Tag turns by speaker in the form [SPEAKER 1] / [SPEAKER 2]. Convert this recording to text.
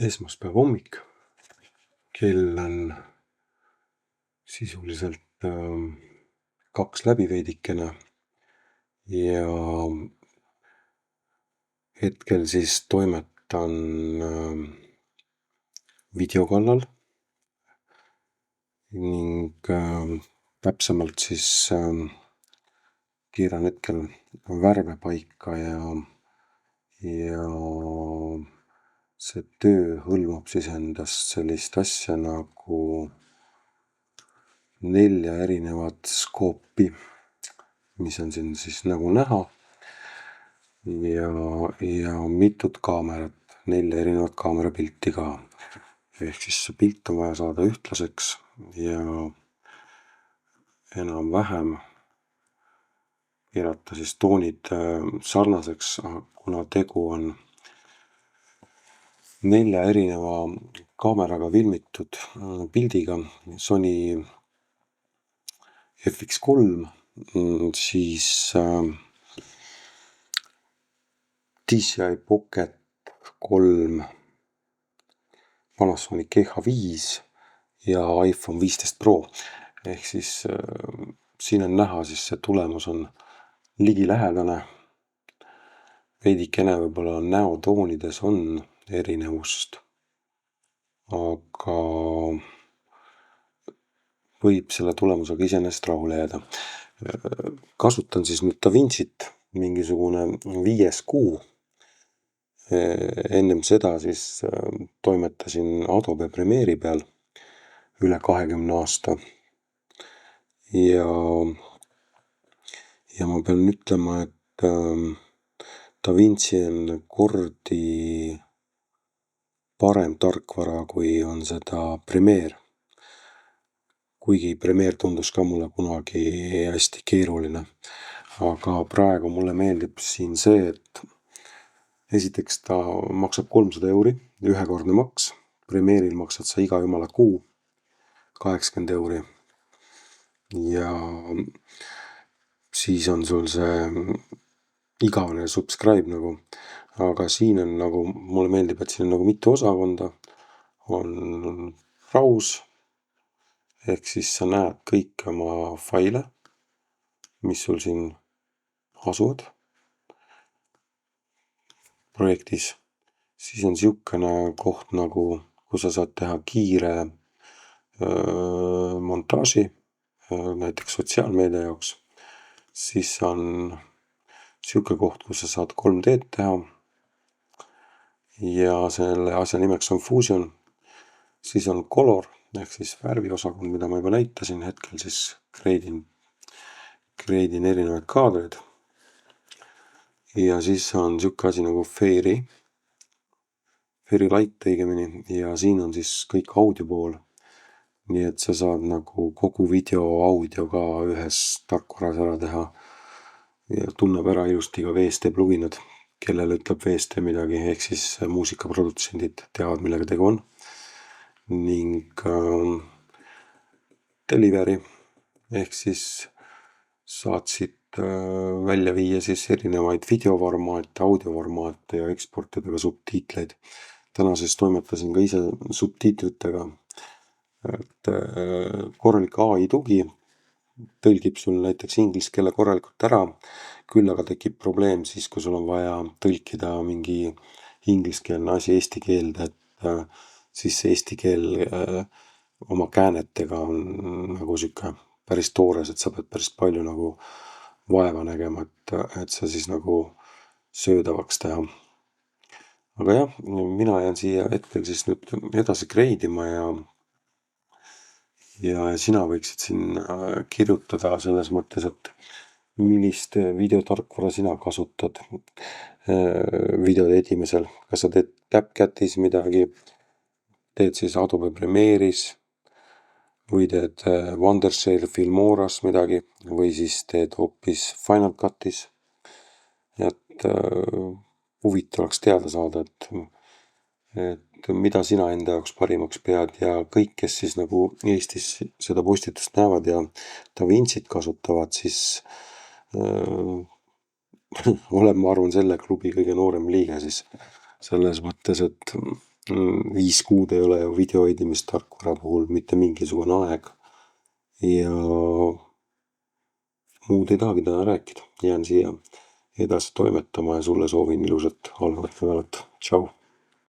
[SPEAKER 1] esmaspäeva hommik. Kell on sisuliselt 2 läbi veidikene ja hetkel siis toimetan video kallal ning täpsemalt siis keeran hetkel värve paika ja see töö hõlmab siis endast sellist asja nagu 4 erinevat skoopi, mis on siin siis nagu näha ja mitut kaamerat, 4 erinevat kaamerapilti ka. Ehk siis see pilt on vaja saada ühtlaseks ja enam-vähem keerata siis toonid sarnaseks, kuna tegu on 4 erineva kaameraga filmitud pildiga. Sony FX3, siis DJI Pocket 3, Panasonic GH5 ja iPhone 15 Pro. Ehk siis siin on näha, siis see tulemus on ligilähedane. Veidikene võib-olla näotoonides on erinevust, aga võib selle tulemusega iseenesest rahule jääda. Kasutan siis nüüd DaVincit mingisugune 5. kuu. Ennem seda siis toimetasin Adobe Premiere'i peal üle 20 aasta. Ja ma pean ütlema, et DaVinci on kordi parem tarkvara, kui on seda Premiere. Kuigi Premiere tundus ka mulle kunagi hästi keeruline. Aga praegu mulle meeldib siin see, et esiteks ta maksab 300 €, ühekordne maks. Premiere'il maksad sa iga jumala kuu 80 €. Ja siis on sul see igavene subscribe nagu. Aga siin on nagu, mulle meeldib, et siin on nagu mitu osakonda. On browse, ehk siis sa näed kõik oma faile, mis sul siin asuvad projektis. Siis on siukene koht nagu, kus sa saad teha kiire montaaži, näiteks sotsiaalmeedia jaoks. Siis on siuke koht, kus sa saad 3D-d teha. Ja selle asja nimeks on Fusion. Siis on color, ehk siis värviosakond, mida ma juba näitasin. Hetkel siis kreidin erinevaid kaadreid. Ja siis on siuke asi nagu Fairy Light õigemini. Ja siin on siis kõik audio pool. Nii et sa saad nagu kogu video audio ka ühes tarkvaras ära teha. Ja tunneb ära ilusti ka VST pluginad, kellele ütleb VST midagi, ehk siis muusikaprodutsendid teavad, millega tegu on. Ning delivery, ehk siis saad siit välja viia siis erinevaid videoformaate, audioformaate ja eksportida ka subtiitleid. Täna siis toimetasin ka ise subtiitritega, et korralik AI tugi tõlgib sul näiteks inglise keele korralikult ära, küll aga tekib probleem siis, kui sul on vaja tõlkida mingi ingliskeelne asi eesti keelde, et siis see eesti keel oma käänetega on nagu siuke päris toores, et sa pead päris palju nagu vaeva nägema, et see siis nagu söödavaks teha. Aga jah, mina jään siia hetkel siis nüüd edasi kreidima ja sina võiksid siin kirjutada selles mõttes, et millist videotarkvara sina kasutad videode edimisel. Kas sa teed CapCutis midagi, teed siis Adobe Premiere'is või teed Wondershare Filmoras midagi või siis teed hoopis Final Cutis. Et huvitav oleks teada saada, et mida sina enda jaoks parimaks pead ja kõik, kes siis nagu Eestis seda postitust näevad ja DaVincit kasutavad, siis olen, ma arvan, selle klubi kõige noorem liige siis selles mõttes, et 5 kuud ei ole ju video edimistarkvara puhul mitte mingisugune aeg. Ja muud ei tahagi täna rääkida, jään siia edasi toimetama ja sulle soovin ilusat algavat nädalat. Tšau!